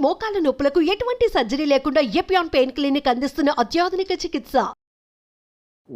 మోకాల నొప్పులకు ఎటువంటి సర్జరీ లేకుండా ఎపియాన్ పెయిన్ క్లినిక్ అందిస్తున్న అత్యాధునిక చికిత్స.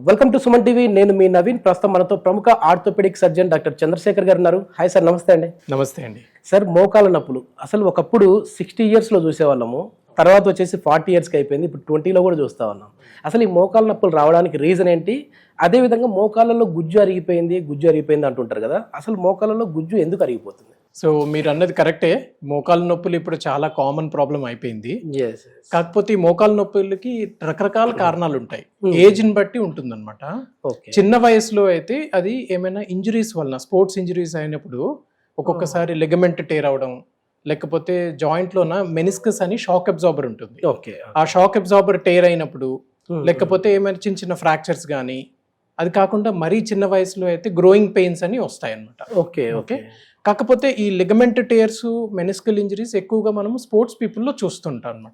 Welcome to Suman TV. నేను మీ నవీన్. ప్రస్తుతం మనతో ప్రముఖ ఆర్థోపెడిక్ సర్జన్ డాక్టర్ చంద్రశేఖర్ గారు ఉన్నారు. హాయ్ సార్, నమస్తే అండి. నమస్తే అండి. సార్, మోకాల నొప్పులు అసలు ఒకప్పుడు 60 yearsలో చూసేవాళ్ళము, తర్వాత వచ్చేసి 40 yearsకి అయిపోయింది, ఇప్పుడు 20లో కూడా చూస్తూ ఉన్నాం. అసలు ఈ మోకాల నొప్పులు రావడానికి రీజన్ ఏంటి? అదేవిధంగా మోకాళ్ళలో గుజ్జు అరిగిపోయింది అంటుంటారు కదా, అసలు మోకాళ్ళలో గుజ్జు ఎందుకు అరిగిపోతుంది? సో మీరు అన్నది కరెక్టే. మోకాల నొప్పులు ఇప్పుడు చాలా కామన్ ప్రాబ్లం అయిపోయింది. కాకపోతే ఈ మోకాల నొప్పులకి రకరకాల కారణాలు ఉంటాయి, ఏజ్ని బట్టి ఉంటుందన్నమాట. చిన్న వయసులో అయితే అది ఏమైనా ఇంజరీస్ వలన, స్పోర్ట్స్ ఇంజరీస్ అయినప్పుడు ఒక్కొక్కసారి లెగమెంట్ టేర్ అవడం, లేకపోతే జాయింట్లోన మెనిస్కస్ అని షాక్ అబ్జార్బర్ ఉంటుంది. ఆ షాక్ అబ్జార్బర్ టేర్ అయినప్పుడు, లేకపోతే ఏమైనా చిన్న చిన్న ఫ్రాక్చర్స్ కానీ, అది కాకుండా మరీ చిన్న వయసులో అయితే గ్రోయింగ్ పెయిన్స్ అని వస్తాయి అన్నమాట. ఓకే. కాకపోతే ఈ లిగమెంట్ టేర్స్, మెనిస్కల్ ఇంజరీస్ ఎక్కువగా మనం స్పోర్ట్స్ పీపుల్లో చూస్తుంటాం అనమాట.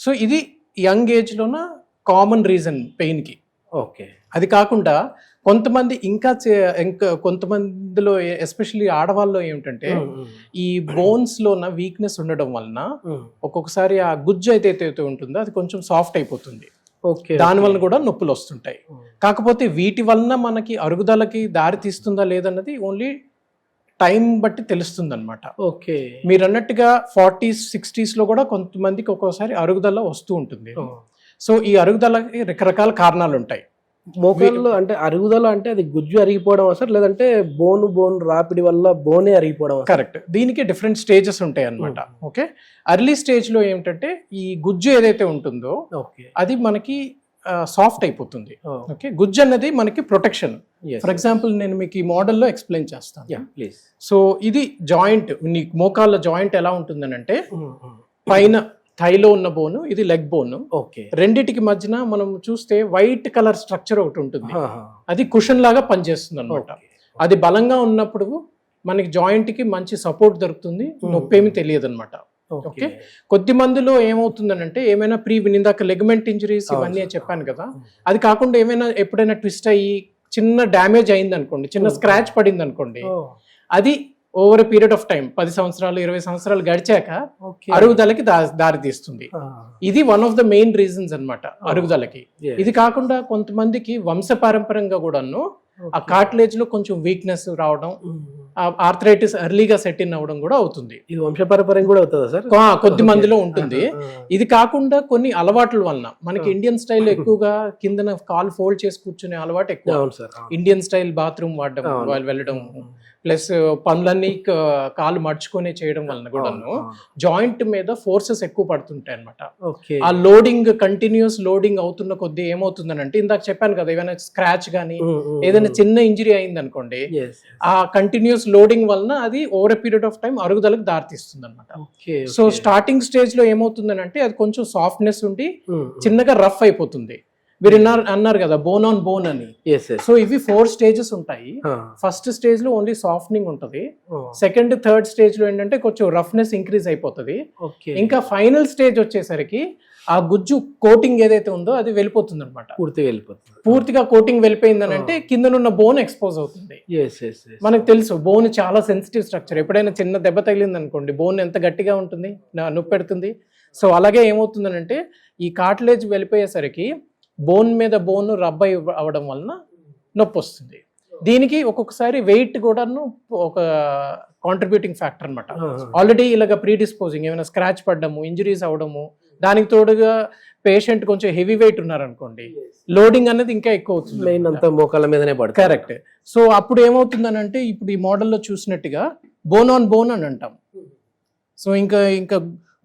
సో ఇది యంగ్ ఏజ్లోన కామన్ రీజన్ పెయిన్కి. ఓకే. అది కాకుండా కొంతమంది ఇంకా కొంతమందిలో, ఎస్పెషల్లీ ఆడవాళ్ళలో ఏమిటంటే ఈ బోన్స్లోన వీక్నెస్ ఉండడం వలన ఒక్కొక్కసారి ఆ గుజ్జు అయితే ఉంటుందో అది కొంచెం సాఫ్ట్ అయిపోతుంది. దాని వలన కూడా నొప్పులు వస్తుంటాయి. కాకపోతే వీటి వలన మనకి అరుగుదలకి దారి తీస్తుందా లేదన్నది ఓన్లీ టైం బట్టి తెలుస్తుంది అనమాట. ఓకే. మీరు అన్నట్టుగా 40s, 60sలో కూడా కొంతమందికి ఒక్కోసారి అరుగుదల వస్తూ ఉంటుంది. సో ఈ అరుగుదలకి రకరకాల కారణాలు ఉంటాయి. మోకాళ్ళలో అంటే అరుగుదల అంటే అది గుజ్జు అరిగిపోవడం సార్, లేదంటే బోన్ రాపిడి వల్ల బోనే అరిగిపోవడం? కరెక్ట్. దీనికి డిఫరెంట్ స్టేజెస్ ఉంటాయి అన్నమాట. ఓకే. ఎర్లీ స్టేజ్లో ఏమిటంటే ఈ గుజ్జు ఏదైతే ఉంటుందో అది మనకి సాఫ్ట్ అయిపోతుంది. ఓకే. గుజ్జు అన్నది మనకి ప్రొటెక్షన్. ఫర్ ఎగ్జాంపుల్ నేను మీకు ఈ మోడల్లో ఎక్స్ప్లెయిన్ చేస్తాను. సో ఇది జాయింట్, మోకాళ్ళ జాయింట్ ఎలా ఉంటుందని అంటే, పైన థైలో ఉన్న బోను, ఇది లెగ్ బోన్. ఓకే. రెండిటికి మధ్యన మనం చూస్తే వైట్ కలర్ స్ట్రక్చర్ ఒకటి ఉంటుంది, అది కుషన్ లాగా పనిచేస్తుంది అనమాట. అది బలంగా ఉన్నప్పుడు మనకి జాయింట్ కి మంచి సపోర్ట్ దొరుకుతుంది, నొప్పి ఏమి తెలియదు అనమాట. ఓకే. కొద్ది మందిలో ఏమవుతుందనంటే ఏమైనా ఇందాక లెగమెంట్ ఇంజరీస్ ఇవన్నీ చెప్పాను కదా, అది కాకుండా ఏమైనా ఎప్పుడైనా ట్విస్ట్ అయ్యి చిన్న డ్యామేజ్ అయింది అనుకోండి, చిన్న స్క్రాచ్ పడింది అనుకోండి, అది ఓవర్ పీరియడ్ ఆఫ్ టైం 10 సంవత్సరాలు 20 సంవత్సరాలు గడిచాక అరుగుదలకి దారి తీస్తుంది. ఇది one of the main reasons అన్నమాట అరుగుదలకి. ఇది కాకుండా కొంతమందికి వంశపారంపర్యంగా కూడాను ఆ కార్టిలేజ్ లో కొంచెం వీక్నెస్ రావడం, ఆర్థరైటిస్ ఎర్లీగా సెట్ ఇన్ అవ్వడం కూడా అవుతుంది. ఇది వంశపారంపర్యం కూడా అవుతుందా సార్? కొద్ది మందిలో ఉంటుంది. ఇది కాకుండా కొన్ని అలవాట్ల వలన, మనకి ఇండియన్ స్టైల్ ఎక్కువగా కిందన కాలు ఫోల్డ్ చేసి కూర్చునే అలవాటు ఎక్కువ. ఇండియన్ స్టైల్ బాత్రూమ్ వాడడం, వాళ్ళు వెళ్ళడం, ప్లస్ పనులన్నీ కాలు మడుచుకొని చేయడం వలన కూడాను జాయింట్ మీద ఫోర్సెస్ ఎక్కువ పడుతుంటాయి అనమాట. ఆ లోడింగ్, కంటిన్యూస్ లోడింగ్ అవుతున్న కొద్దీ ఏమవుతుందని అంటే, ఇందాక చెప్పాను కదా, ఏదైనా స్క్రాచ్ గానీ ఏదైనా చిన్న ఇంజరీ అయింది అనుకోండి, ఆ కంటిన్యూస్ లోడింగ్ వలన అది ఓవర్ పీరియడ్ ఆఫ్ టైం అరుగుదలకు దారితీస్తుంది అనమాట. సో స్టార్టింగ్ స్టేజ్ లో ఏమవుతుందని అంటే అది కొంచెం సాఫ్ట్నెస్ ఉండి చిన్నగా రఫ్ అయిపోతుంది. మీరు అన్నారు కదా బోన్ ఆన్ బోన్ అని. సో ఇవి 4 stages ఉంటాయి. ఫస్ట్ స్టేజ్ లో ఓన్లీ సాఫ్ట్నింగ్ ఉంటుంది. సెకండ్, థర్డ్ స్టేజ్ లో ఏంటంటే కొంచెం రఫ్నెస్ ఇంక్రీజ్ అయిపోతుంది. ఇంకా ఫైనల్ స్టేజ్ వచ్చేసరికి ఆ గుజ్జు కోటింగ్ ఏదైతే ఉందో అది వెళ్ళిపోతుంది అనమాట. పూర్తిగా కోటింగ్ వెళ్ళిపోయిందని అంటే కిందనున్న బోన్ ఎక్స్పోజ్ అవుతుంది. మనకు తెలుసు బోన్ చాలా సెన్సిటివ్ స్ట్రక్చర్. ఎప్పుడైనా చిన్న దెబ్బ తగిలింది అనుకోండి, బోన్ ఎంత గట్టిగా ఉంటుంది, నొప్పి పెడుతుంది. సో అలాగే ఏమవుతుందని అంటే ఈ కార్టిలేజ్ వెళ్ళిపోయేసరికి బోన్ మీద బోన్ రబ్ అవ్వడం వలన నొప్పి వస్తుంది. దీనికి ఒక్కొక్కసారి వెయిట్ కూడాను ఒక కాంట్రిబ్యూటింగ్ ఫ్యాక్టర్ అనమాట. ఆల్రెడీ ఇలాగ ప్రీడిస్పోజింగ్ ఏమైనా స్క్రాచ్ పడ్డము, ఇంజరీస్ అవడము, దానికి తోడుగా పేషెంట్ కొంచెం హెవీ వెయిట్ ఉన్నారనుకోండి, లోడింగ్ అనేది ఇంకా ఎక్కువ అవుతుంది, మోకాళ్ళ మీదనే పడుతుంది. కరెక్ట్. సో అప్పుడు ఏమవుతుందని అంటే ఇప్పుడు ఈ మోడల్లో చూసినట్టుగా బోన్ ఆన్ బోన్ అని అంటాం. సో ఇంకా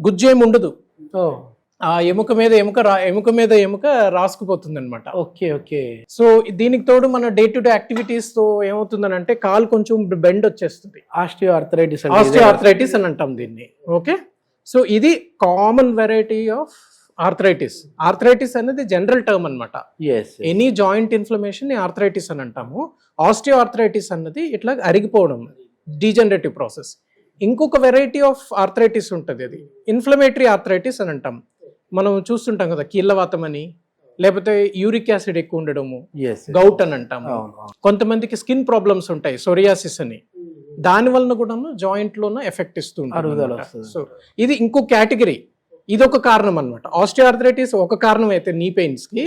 గుజ్జు ఏమి ఉండదు, ఆ ఎముక మీద ఎముక రాసుకుపోతుంది అనమాట. ఓకే. సో దీనికి తోడు మన డే టు డే యాక్టివిటీస్ తో ఏమవుతుందని అంటే కాలు కొంచెం బెండ్ వచ్చేస్తుంది. ఆస్టియోఆర్థరైటిస్ అని అంటాం దీన్ని. ఓకే. సో ఇది common variety of arthritis. Arthritis అనేది జనరల్ టర్మ్ అనమాట. ఎనీ జాయింట్ ఇన్ఫ్లమేషన్ ని ఆర్థరైటిస్ అని అంటాము. ఆస్టియోఆర్థరైటిస్ అన్నది ఇట్లా అరిగిపోవడం, డీజనరేటివ్ ప్రాసెస్. ఇంకొక వెరైటీ ఆఫ్ ఆర్థరైటిస్ ఉంటుంది, అది ఇన్ఫ్లమేటరీ ఆర్థరైటిస్ అని అంటాం. మనం చూస్తుంటాం కదా కీళ్ళవాతం అని, లేకపోతే యూరిక్ యాసిడ్ ఎక్కువ ఉండడము, గౌట్ అని అంటాము. కొంతమందికి స్కిన్ ప్రాబ్లమ్స్ ఉంటాయి, సోరియాసిస్ అని. దాని వలన కూడా జాయింట్ లోన ఎఫెక్ట్ ఇస్తూ అరుగుదల ఉంటుంది. వస్తుంది. సో ఇది ఇంకో కేటగిరీ, ఇదొక కారణం అనమాట. ఆస్టియోఆర్థరైటిస్ ఒక కారణం అయితే నీ పెయిన్స్ కి,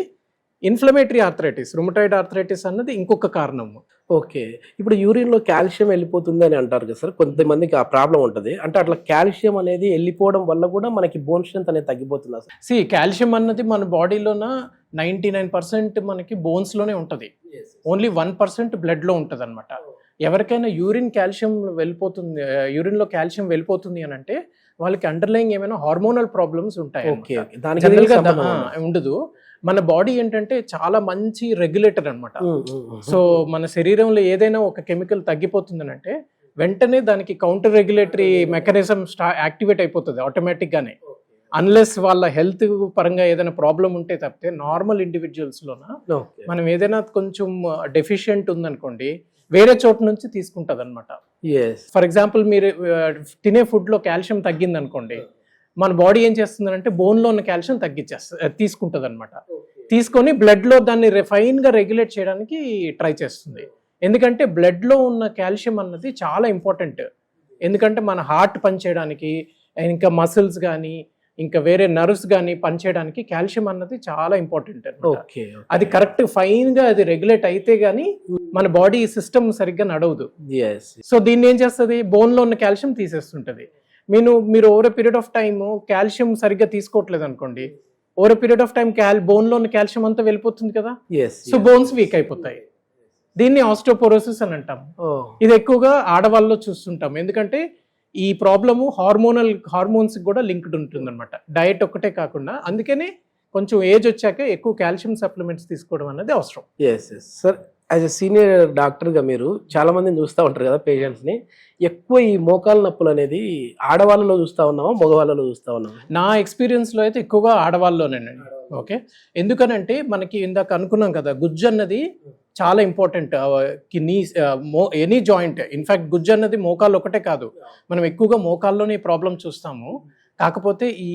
ఇన్ఫ్లమేటరీ ఆర్థరైటిస్, రుమటాయిడ్ ఆర్థరైటిస్ అన్నది ఇంకొక కారణం. ఓకే, ఇప్పుడు యూరిన్ లో కాల్షియం వెళ్ళిపోతుంది అని అంటారు కదా సార్, కొంతమందికి ఆ ప్రాబ్లం ఉంటుంది. అంటే అట్లా కాల్షియం అనేది వెళ్ళిపోవడం వల్ల కూడా మనకి బోన్ స్ట్రెంత్ అనేది తగ్గిపోతుంది సార్? కాల్షియం అన్నది మన బాడీలోన 99% మనకి బోన్స్ లోనే ఉంటది, ఓన్లీ 1% బ్లడ్ లో ఉంటది అనమాట. ఎవరికైనా యూరిన్ లో కాల్షియం వెళ్ళిపోతుంది అని అంటే వాళ్ళకి అండర్లైన్ ఏమైనా హార్మోనల్ ప్రాబ్లమ్స్ ఉంటాయి. ఉండదు. మన బాడీ ఏంటంటే చాలా మంచి రెగ్యులేటర్ అనమాట. సో మన శరీరంలో ఏదైనా ఒక కెమికల్ తగ్గిపోతుంది అంటే వెంటనే దానికి కౌంటర్ రెగ్యులేటరీ మెకానిజం యాక్టివేట్ అయిపోతుంది ఆటోమేటిక్ గానే. అన్లెస్ వాళ్ళ హెల్త్ పరంగా ఏదైనా ప్రాబ్లం ఉంటే తప్పితే నార్మల్ ఇండివిజువల్స్ లోన మనం ఏదైనా కొంచెం డెఫిషియెంట్ ఉందనుకోండి వేరే చోట నుంచి తీసుకుంటది అనమాట. ఫర్ ఎగ్జాంపుల్ మీరు తినే ఫుడ్ లో కాల్షియం తగ్గింది అనుకోండి, మన బాడీ ఏం చేస్తుంది అంటే బోన్ లో ఉన్న కాల్షియం తీసుకుంటది అనమాట. తీసుకొని బ్లడ్ లో దాన్ని రిఫైన్ గా రెగ్యులేట్ చేయడానికి ట్రై చేస్తుంది. ఎందుకంటే బ్లడ్ లో ఉన్న కాల్షియం అన్నది చాలా ఇంపార్టెంట్. ఎందుకంటే మన హార్ట్ పనిచేయడానికి, ఇంకా మసిల్స్ కానీ ఇంకా వేరే నర్వ్స్ కానీ పనిచేయడానికి కాల్షియం అన్నది చాలా ఇంపార్టెంట్. అది కరెక్ట్ ఫైన్ గా అది రెగ్యులేట్ అయితే గానీ మన బాడీ సిస్టమ్ సరిగ్గా నడవదు. సో దీన్ని ఏం చేస్తుంది, బోన్ లో ఉన్న కాల్షియం తీసేస్తుంటది. మీరు over a period of time calcium సరిగ్గా తీసుకోవట్లేదు అనుకోండి, over a period of time bone లో ఉన్న కాల్షియం అంతా వెళ్ళిపోతుంది కదా. సో బోన్స్ వీక్ అయిపోతాయి. దీన్ని ఆస్టియోపోరోసిస్ అని అంటాం. ఇది ఎక్కువగా ఆడవాళ్ళలో చూస్తుంటాం. ఎందుకంటే ఈ ప్రాబ్లము హార్మోన్స్ కూడా లింక్డ్ ఉంటుంది అనమాట, డయట్ ఒక్కటే కాకుండా. అందుకనే కొంచెం ఏజ్ వచ్చాక ఎక్కువ కాల్షియం సప్లిమెంట్స్ తీసుకోవడం అనేది అవసరం. సార్, యాజ్ ఎ సీనియర్ డాక్టర్గా మీరు చాలా మందిని చూస్తూ ఉంటారు కదా పేషెంట్స్ని. ఎక్కువ ఈ మోకాలు నొప్పులు అనేది ఆడవాళ్ళలో చూస్తూ ఉన్నామా, మగవాళ్ళలో చూస్తూ ఉన్నామా? నా ఎక్స్పీరియన్స్లో అయితే ఎక్కువగా ఆడవాళ్ళలోనేనండి. ఓకే, ఎందుకనంటే మనకి ఇందాక అనుకున్నాం కదా, గుజ్జు అన్నది చాలా ఇంపార్టెంట్. ఎనీ జాయింట్, ఇన్ఫాక్ట్ గుజ్జు అన్నది మోకాళ్ళు ఒకటే కాదు, మనం ఎక్కువగా మోకాల్లోనే ఈ ప్రాబ్లం చూస్తాము. కాకపోతే ఈ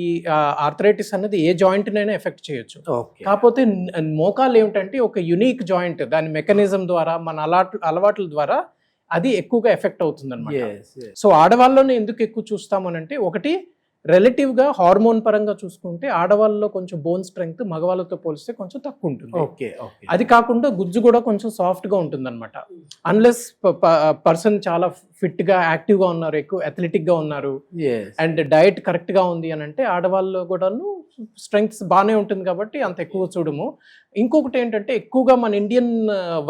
ఆర్థరైటిస్ అన్నది ఏ జాయింట్ నైనా ఎఫెక్ట్ చేయొచ్చు. కాకపోతే మోకాలు ఏమిటంటే ఒక యునిక్ జాయింట్, దాని మెకానిజం ద్వారా మన అలవాట్ల ద్వారా అది ఎక్కువగా ఎఫెక్ట్ అవుతుంది అనమాట. సో ఆడవాళ్ళలోనే ఎందుకు ఎక్కువ చూస్తామనంటే, ఒకటి రిలేటివ్ గా హార్మోన్ పరంగా చూసుకుంటే ఆడవాళ్ళలో కొంచెం బోన్ స్ట్రెంగ్త్ మగవాళ్ళతో పోలిస్తే కొంచెం తక్కువ ఉంటుంది. అది కాకుండా గుజ్జు కూడా కొంచెం సాఫ్ట్ గా ఉంటుంది అనమాట. అన్లెస్ పర్సన్ చాలా ఫిట్ గా యాక్టివ్ గా ఉన్నారు, ఎక్కువ అథ్లెటిక్ గా ఉన్నారు, అండ్ డయట్ కరెక్ట్ గా ఉంది అని అంటే ఆడవాళ్ళు కూడాను స్ట్రెంగ్త్ బాగానే ఉంటుంది కాబట్టి అంత ఎక్కువ చూడము. ఇంకొకటి ఏంటంటే, ఎక్కువగా మన ఇండియన్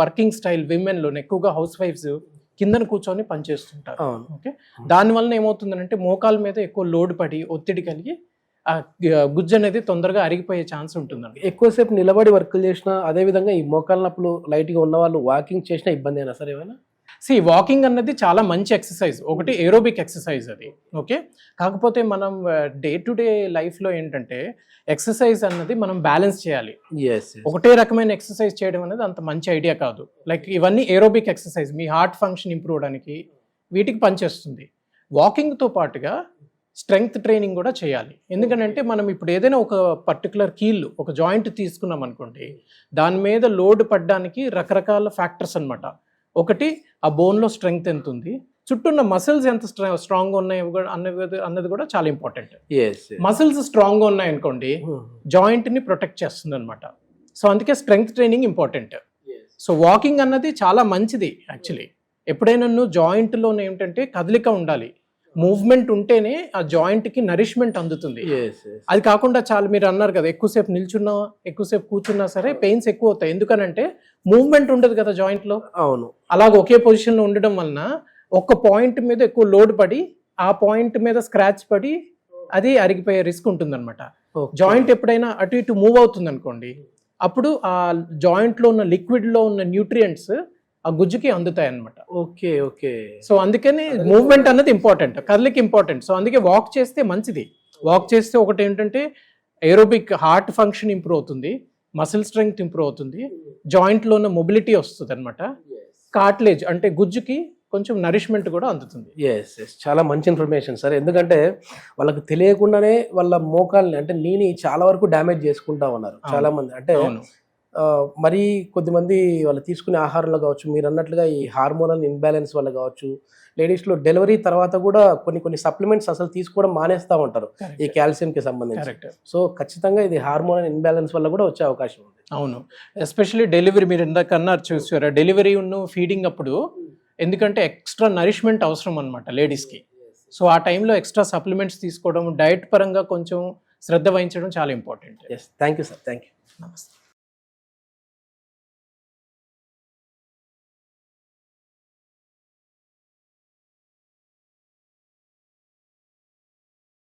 వర్కింగ్ స్టైల్ విమెన్ లోనే ఎక్కువగా హౌస్ వైఫ్స్ కిందన కూర్చొని పనిచేస్తుంటారు. ఓకే, దానివల్ల ఏమవుతుందంటే మోకాల మీద ఎక్కువ లోడ్ పడి ఒత్తిడి కలిగి ఆ గుజ్జు అనేది తొందరగా అరిగిపోయే ఛాన్స్ ఉంటుందండి. ఎక్కువసేపు నిలబడి వర్కులు చేసినా, అదే విధంగా ఈ మోకాల నొప్పులు లైట్ గా ఉన్న వాళ్ళు వాకింగ్ చేసినా ఇబ్బంది అయినా సరే ఏమైనా? వాకింగ్ అన్నది చాలా మంచి ఎక్సర్సైజ్, ఒకటి ఏరోబిక్ ఎక్సర్సైజ్ అది. ఓకే, కాకపోతే మనం డే టు డే లైఫ్ లో ఏంటంటే ఎక్సర్సైజ్ అన్నది మనం బ్యాలెన్స్ చేయాలి. ఒకటే రకమైన ఎక్సర్సైజ్ చేయడం అనేది అంత మంచి ఐడియా కాదు. లైక్ ఇవన్నీ ఏరోబిక్ ఎక్సర్సైజ్ మీ హార్ట్ ఫంక్షన్ ఇంప్రూవ్ అవడానికి వీటికి పనిచేస్తుంది. వాకింగ్ తో పాటుగా స్ట్రెంగ్త్ ట్రైనింగ్ కూడా చేయాలి. ఎందుకంటే మనం ఇప్పుడు ఏదైనా ఒక పర్టికులర్ కీల్, ఒక జాయింట్ తీసుకున్నాం అనుకోండి, దాని మీద లోడ్ పడడానికి రకరకాల ఫ్యాక్టర్స్ అనమాట. ఒకటి ఆ బోన్లో స్ట్రెంగ్త్ ఎంత ఉంది, చుట్టూ ఉన్న మసిల్స్ ఎంత స్ట్రాంగ్గా ఉన్నాయి అన్నది కూడా చాలా ఇంపార్టెంట్. మసిల్స్ స్ట్రాంగ్గా ఉన్నాయి అనుకోండి, జాయింట్ని ప్రొటెక్ట్ చేస్తుంది అనమాట. సో అందుకే strength training important. So walking అన్నది చాలా మంచిది యాక్చువల్లీ. ఎప్పుడైనా జాయింట్లోనే ఏంటంటే కదలిక ఉండాలి, మూవ్మెంట్ ఉంటేనే ఆ జాయింట్కి నరిష్మెంట్ అందుతుంది. అది కాకుండా చాలా మీరు అన్నారు కదా, ఎక్కువసేపు నిల్చున్నా ఎక్కువసేపు కూర్చున్నా సరే పెయిన్స్ ఎక్కువ అవుతాయి. ఎందుకనంటే మూవ్మెంట్ ఉండదు కదా జాయింట్లో. అవును, అలాగ ఒకే పొజిషన్లో ఉండడం వలన ఒక్క పాయింట్ మీద ఎక్కువ లోడ్ పడి ఆ పాయింట్ మీద స్క్రాచ్ పడి అది అరిగిపోయే రిస్క్ ఉంటుంది అనమాట. జాయింట్ ఎప్పుడైనా అటు ఇటు మూవ్ అవుతుంది అనుకోండి, అప్పుడు ఆ జాయింట్లో ఉన్న లిక్విడ్లో ఉన్న న్యూట్రియంట్స్ ఆ గుజ్జుకి అందుతాయి అనమాట. సో అందుకని మూవ్మెంట్ అన్నది ఇంపార్టెంట్, కదలిక ఇంపార్టెంట్. సో అందుకే వాక్ చేస్తే మంచిది. వాక్ చేస్తే ఒకటి ఏంటంటే ఏరోబిక్ హార్ట్ ఫంక్షన్ ఇంప్రూవ్ అవుతుంది, మసిల్ స్ట్రెంగ్త్ ఇంప్రూవ్ అవుతుంది, జాయింట్లో ఉన్న మొబిలిటీ వస్తుంది అనమాట, కార్టిలేజ్ అంటే గుజ్జుకి కొంచెం నరిష్మెంట్ కూడా అందుతుంది. చాలా మంచి ఇన్ఫర్మేషన్ సార్. ఎందుకంటే వాళ్ళకి తెలియకుండానే వాళ్ళ మోకాల్ని అంటే నీని చాలా వరకు డ్యామేజ్ చేసుకుంటా ఉన్నారు చాలా మంది. అంటే మరీ కొద్దిమంది వాళ్ళు తీసుకునే ఆహారంలో కావచ్చు, మీరు అన్నట్లుగా ఈ హార్మోనల్ ఇన్బ్యాలెన్స్ వల్ల కావచ్చు, లేడీస్లో డెలివరీ తర్వాత కూడా కొన్ని సప్లిమెంట్స్ అసలు తీసుకోవడం మానేస్తూ ఉంటారు ఈ కాల్షియంకి సంబంధించి. కరెక్ట్. సో ఖచ్చితంగా ఇది హార్మోనల్ ఇన్బ్యాలెన్స్ వల్ల కూడా వచ్చే అవకాశం ఉంది. అవును, ఎస్పెషల్లీ డెలివరీ మీరు ఇందాక అన్నారు చూసారా, డెలివరీ ఫీడింగ్ అప్పుడు ఎందుకంటే ఎక్స్ట్రా నరిష్మెంట్ అవసరం అనమాట లేడీస్కి. సో ఆ టైంలో ఎక్స్ట్రా సప్లిమెంట్స్ తీసుకోవడం, డైట్ పరంగా కొంచెం శ్రద్ధ వహించడం చాలా important. Yes, thank you sir, thank you. నమస్తే.